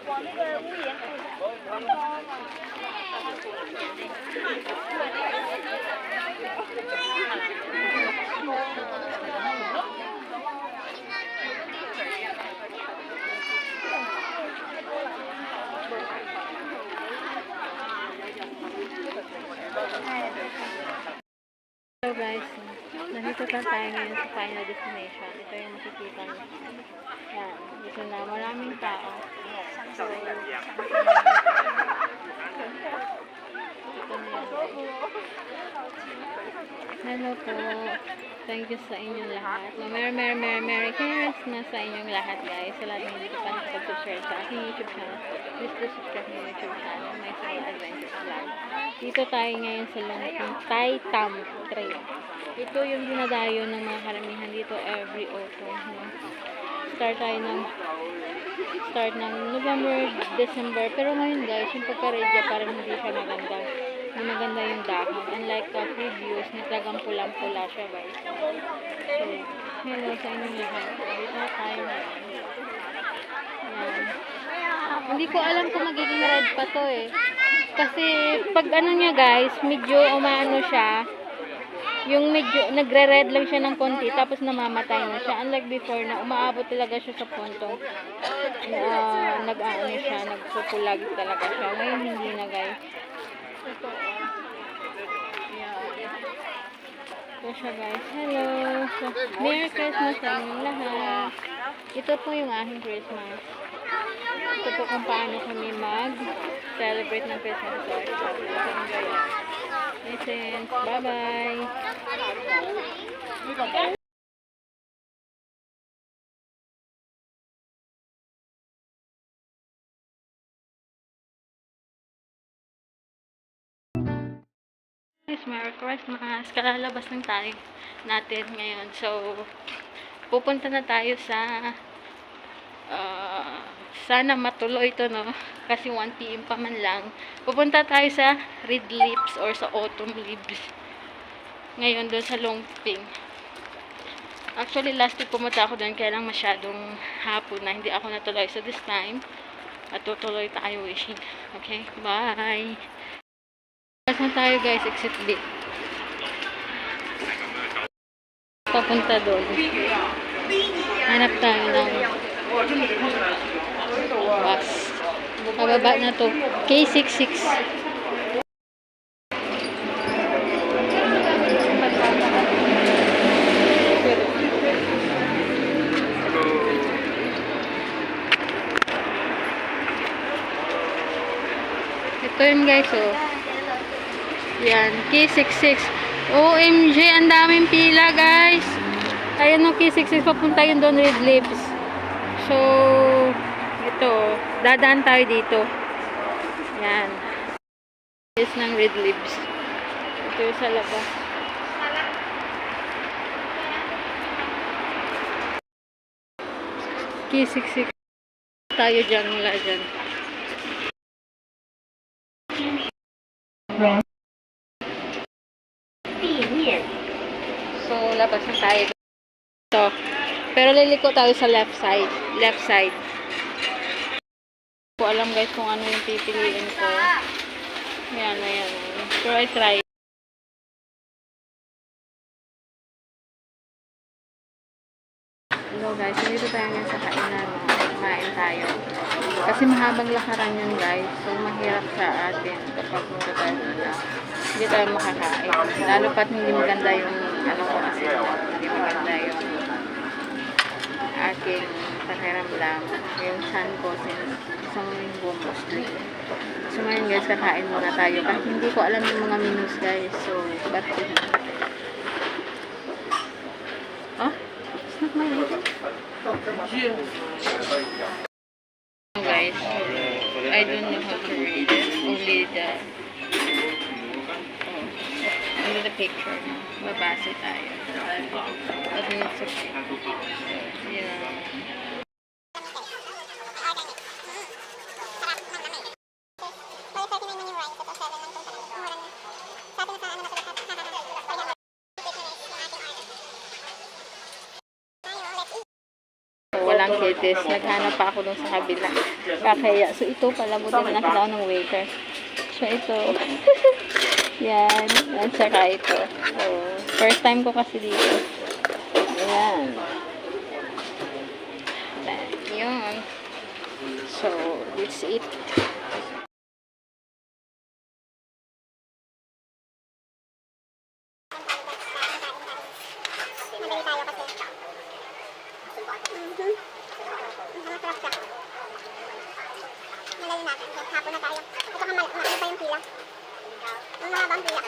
往那个屋檐Hello guys, nandito na tayo ngayon sa final destination. Ito yung makikita nyo. Yan, dito na maraming tao. So, ito na yan. Hello po. Thank you sa inyong lahat. Merry Christmas sa inyong lahat guys. Sa lahat ng hindi ko pa nakapag-subscribe sa aking YouTube channel. Please do subscribe sa YouTube channel. My Solo Adventures Vlog. Dito tayo ngayon sa lungkong Tai Tam Trail. Ito yung dinadayo ng mga karamihan dito every autumn. Start ng November, December. Pero ngayon guys, yung pagka-redya parang hindi siya maganda. Maganda yung dahon. Unlike previous, talagang pulang-pula siya guys. So, hello sa inyong lahat. Dito tayo na. Hindi ko alam kung magiging red pa to eh. Kasi pag ano niya guys, medyo umano siya. Yung medyo nagre-red lang siya ng konti tapos namamatay na siya. Unlike before na umaabot talaga siya sa puntong nag-aano siya, nagpupulag talaga siya. Ngayon hindi na guys. Ito siya guys. Hello. So, Merry Christmas sa inyong lahat. Ito po yung aking Christmas. Ito po kung paano kami mag-celebrate ng Christmas. So, enjoy lang. Listen. Bye-bye. Merry Christmas! Kalalabas lang tayo natin ngayon. So, pupunta na tayo sa sana matuloy ito, no? Kasi 1 PM pa man lang. Pupunta tayo sa red leaves or sa autumn leaves. Ngayon doon sa Longping. Actually, last week pumunta ako doon kaya lang masyadong hapon na hindi ako natuloy. So, this time, matutuloy tayo wishing. Okay? Bye! Saan tayo guys? Exit B. Papunta doon. Hanap tayo ng bus. Pababa na to. K66. Ito yun guys oh. Yan, K66. OMG, ang daming pila, guys. Ayan o, K66. Papunta yun doon, red leaves. So, ito. Dadaan tayo dito. Yan. Yes, ng red leaves. Ito yung sa labas. K66. Tayo dyan, mula dyan. So, labas na tayo. So, pero liliko tayo sa left side. Left side. Hindi ko alam guys kung ano yung pipiliin ko. Yan, ayan. Pero I try. Hello guys, dito tayo ngayon sa kainan. Kumain tayo. Kasi mahabang lakaran yun guys. So, mahirap sa atin kapag punta tayo na hindi tayo makakain. Lalo pat hindi maganda yung ano ko kasi hindi maganda yung aking pakiramdam. Yung sun ko since isang linggo mostly. So ngayon guys, kakain muna tayo. Kasi hindi ko alam yung mga menus guys. So, ba't oh? It's not my name. Guys, I don't know how to read it. Only the picture. Babasa tayo. But it's okay. Yeah. walang kitties. Naghanap pa ako dun sa kabila. Kakaya. So, ito pala, buti na nakita ko ng waiter. So, ito. Yan. At saka ito. So, first time ko kasi dito. Ayan. Yun. So, that's it. Madali tayo kasi. Masarap siya. Madali natin. Yes, hapon na tayo. Ito ka ano pa yung pila? Ang mahabang pila.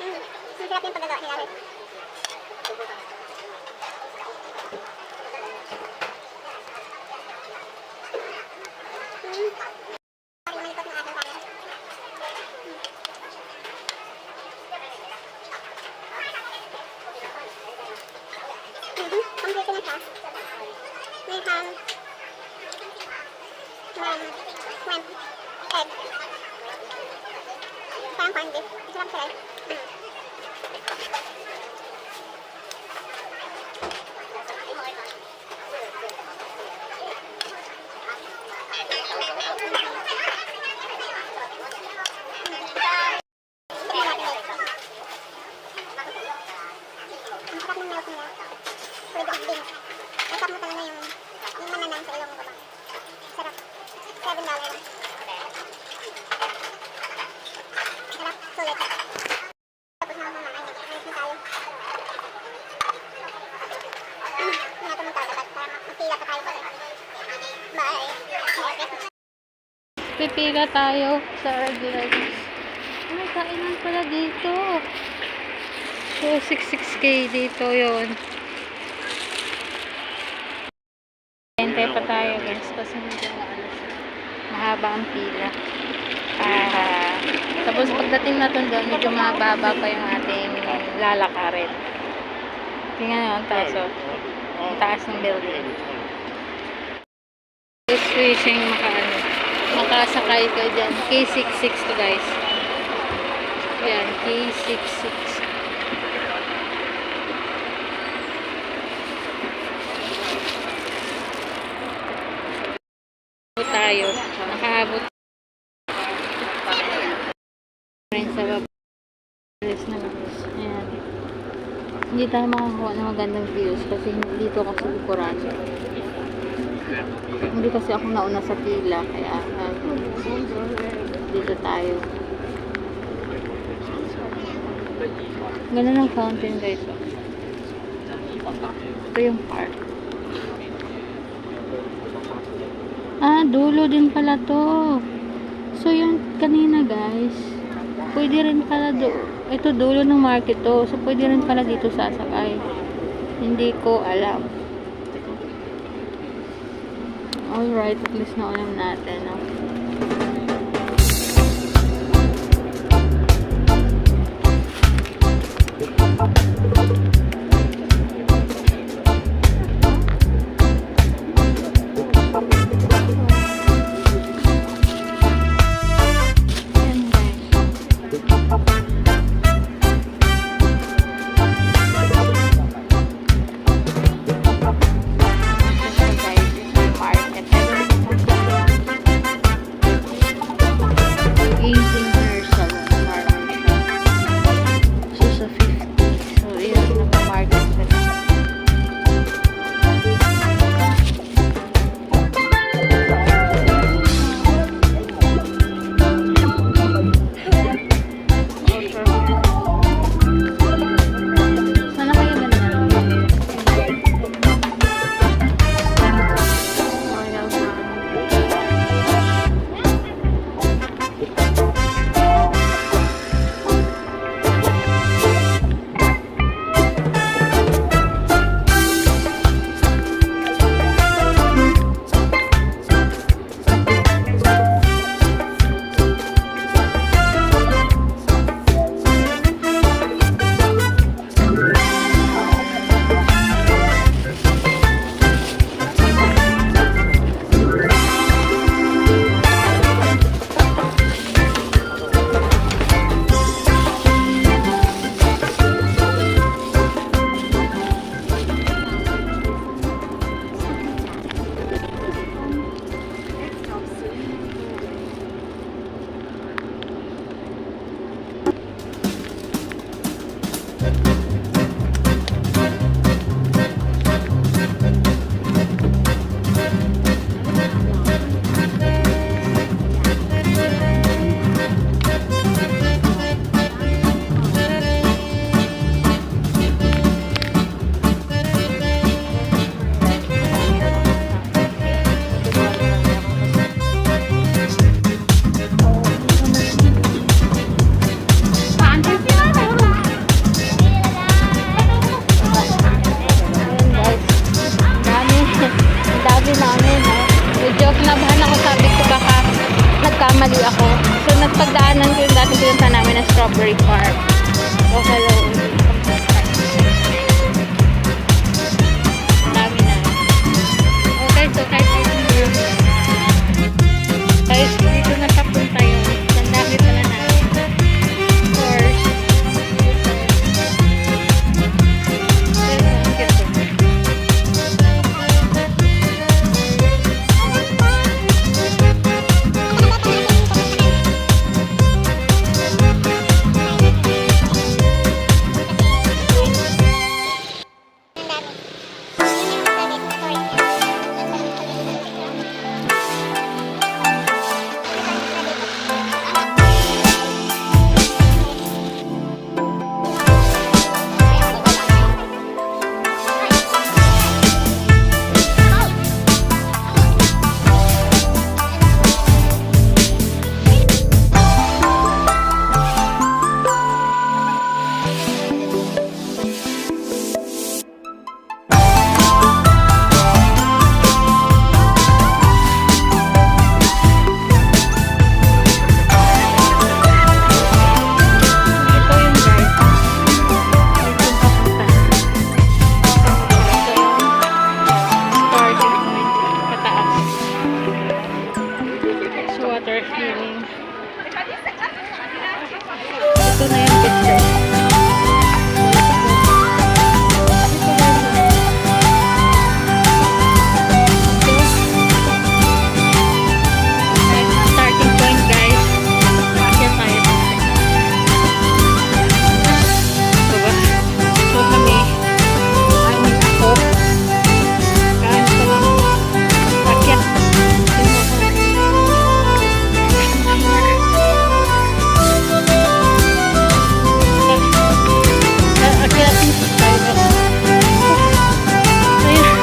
Ang sarap yung paggagawa nila rin. Malikot ng ating camera. Complete na siya. May ham, shrimp, egg. Parang corned beef. Masarap siya rin. Ang sarap ng milk nila. With beans. Masarap mo talaga yung mananang sa ilong mo ba? Sarap. $7 lang. Sarap. Sulit. Tapos na mga ayos na tayo. Hindi natin magtatapat para magpila pa tayo kasi. Bye. Merry Christmas. Pipila tayo sa regular days. Ay, kainan pala dito. So, 66K dito yon. Hintay pa tayo guys kasi medyo mahaba ang pila. Tapos pagdating natin doon, medyo mababa pa yung ating lalakarin. Tingnan nyo ang taas, oh. Ang taas ng building. It's wishing makasakay kayo dyan. K66 to guys. Yan, K66. Tayo. Nakaabot rin sa baba. Ayan. Hindi tayo makakuha ng magandang views kasi dito ako sa likuran. Hindi kasi ako nauna sa pila kaya dito tayo. Ganun ang fountain guys. Ito yung park. Dulo din pala to. So, yung kanina guys, pwede rin pala ito dulo ng market to. So, pwede rin pala dito sasakay. Hindi ko alam. Alright, at least na alam natin. No? nagkamali ako. So, nagpagdaanan ko yung dating pinunta namin na Strawberry Park. Buffalo. Dami na. Okay, so kahit guys, dito na papunta yun. Nandami pa na namin. Of course. Pero, ang ganda. Ito yung guys. Starting point. Pataas. So, water healing. Ito na yung picture. Starting point guys. Aakyat tayo. Diba? So kami, amin ako. Kaan pa lang. Aakyat. Aakyatin tayo. Ayun.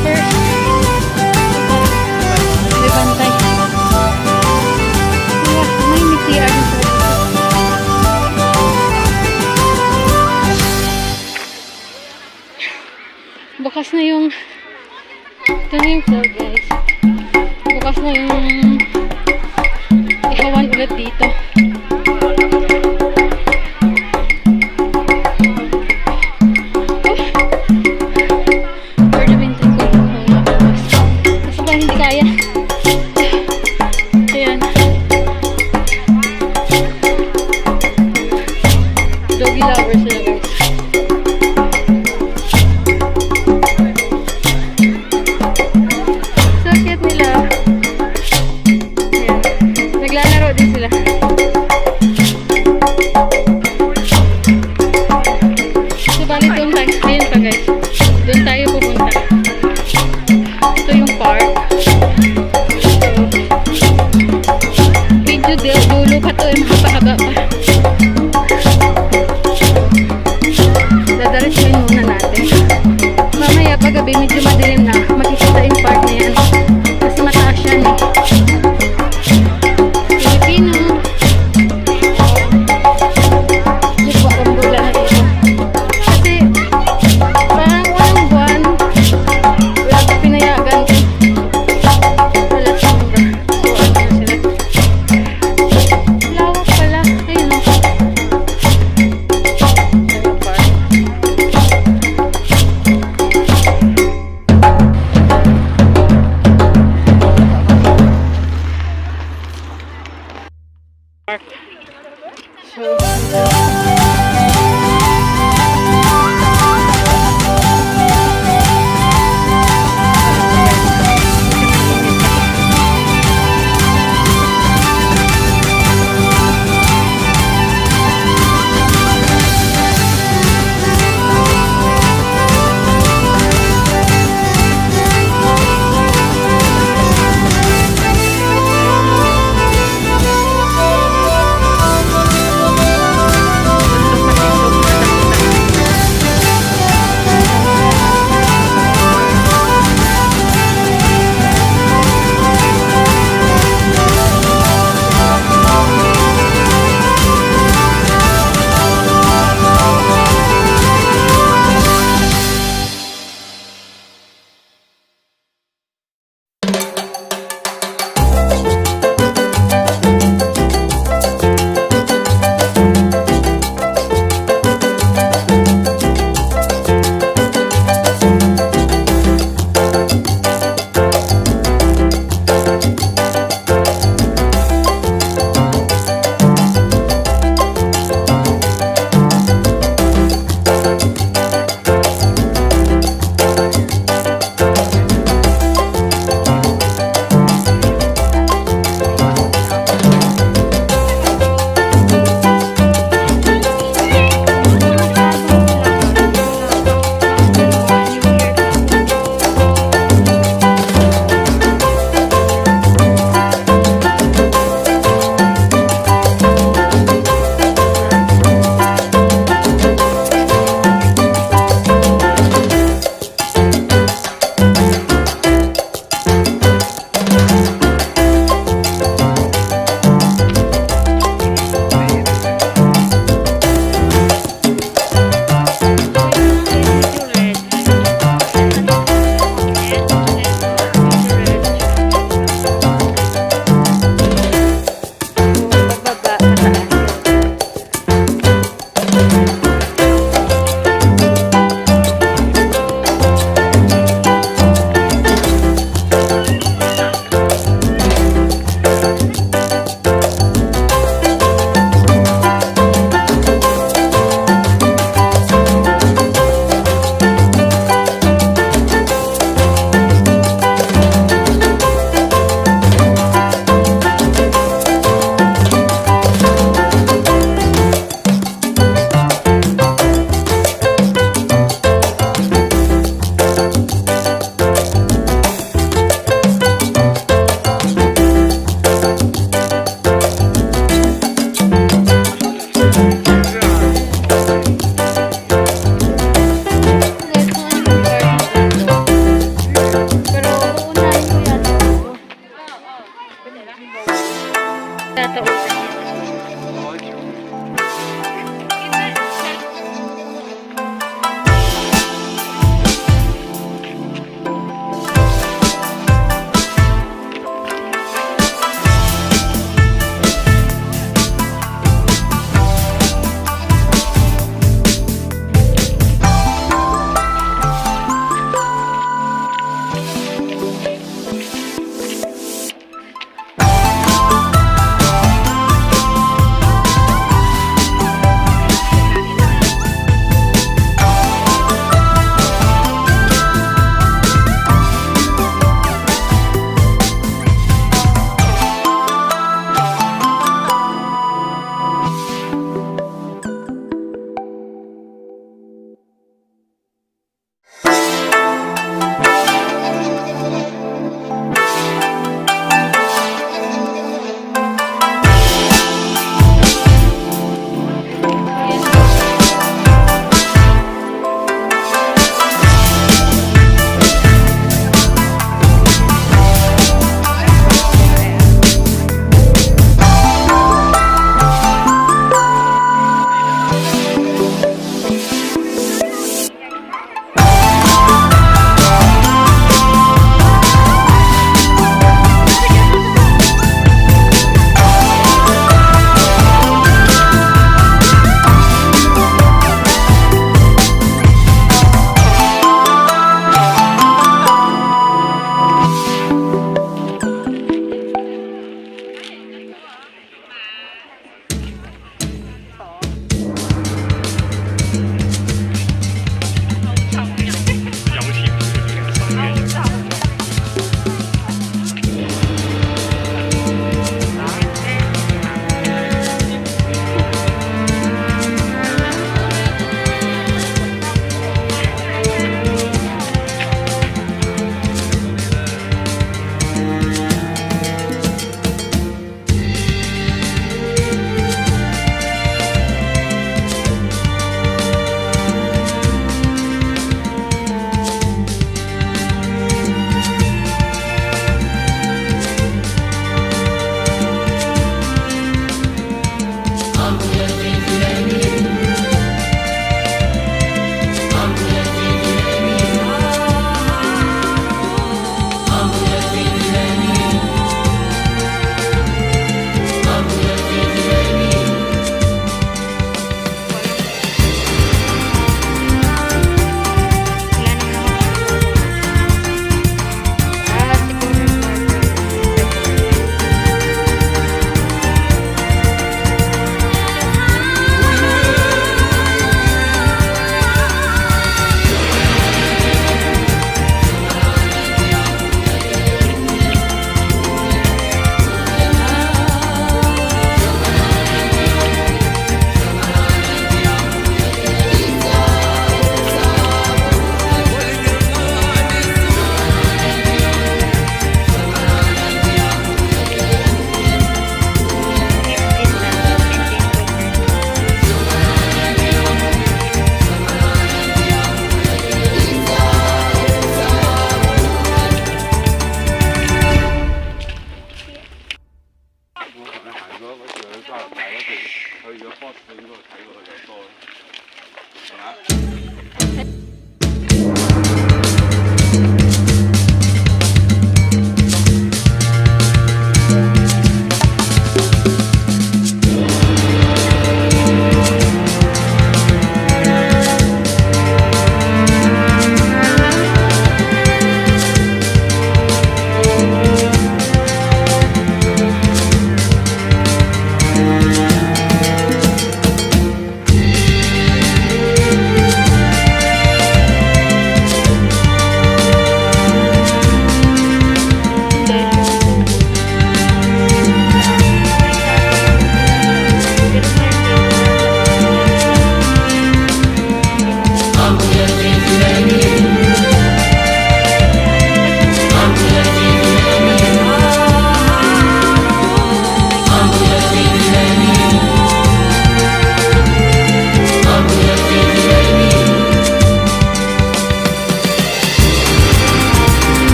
First. May bantay. May CR dito. Bukas na yung ito na yung floor guys. Bukas na yung ihawan ulit dito. For the winter ko makawas. Kasi ba hindi kaya? Ayan. Doggy lovers sila guys. So cute nila. Ayan. Naglalaro din sila. So bali doon tayo. Ayun pa guys. Doon tayo pupunta. Ito yung park.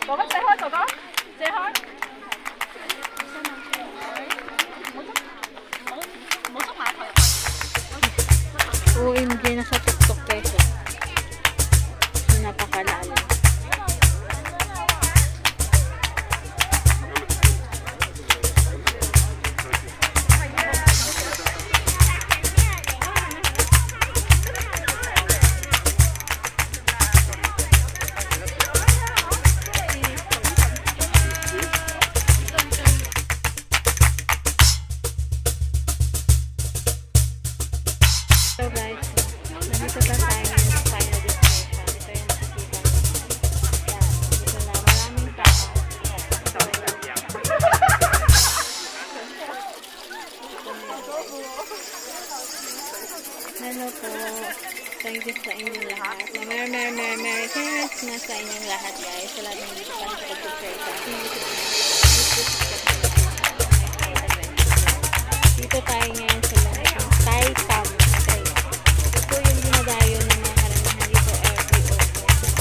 哥哥，say hi，哥哥，say hi。冇捉埋佢。 OMG, nasa tuktok peso. Napakalalim. So guys, nandito na tayo ngayon sa final destination. Ito yung nakikita ko. Yan, dito na maraming tao. Hello po. Thank you sa inyong lahat. Merry Christmas sa inyong lahat guys. Sa lahat ng dito pa nakapag-share sa aking dito tayo ngayon sa Longping Thai Tam. Ito yung dinadayo ng mga karamihan dito every August.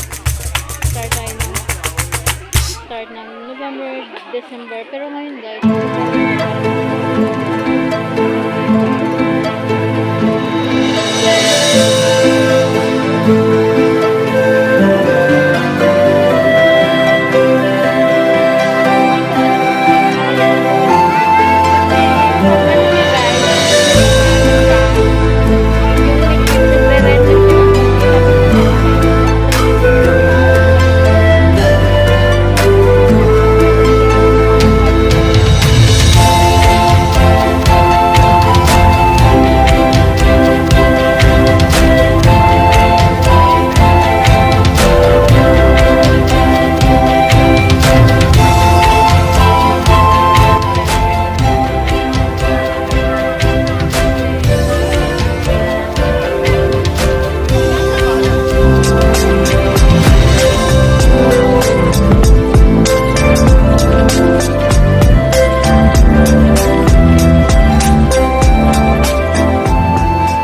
Start ng November, December. Pero ngayon guys,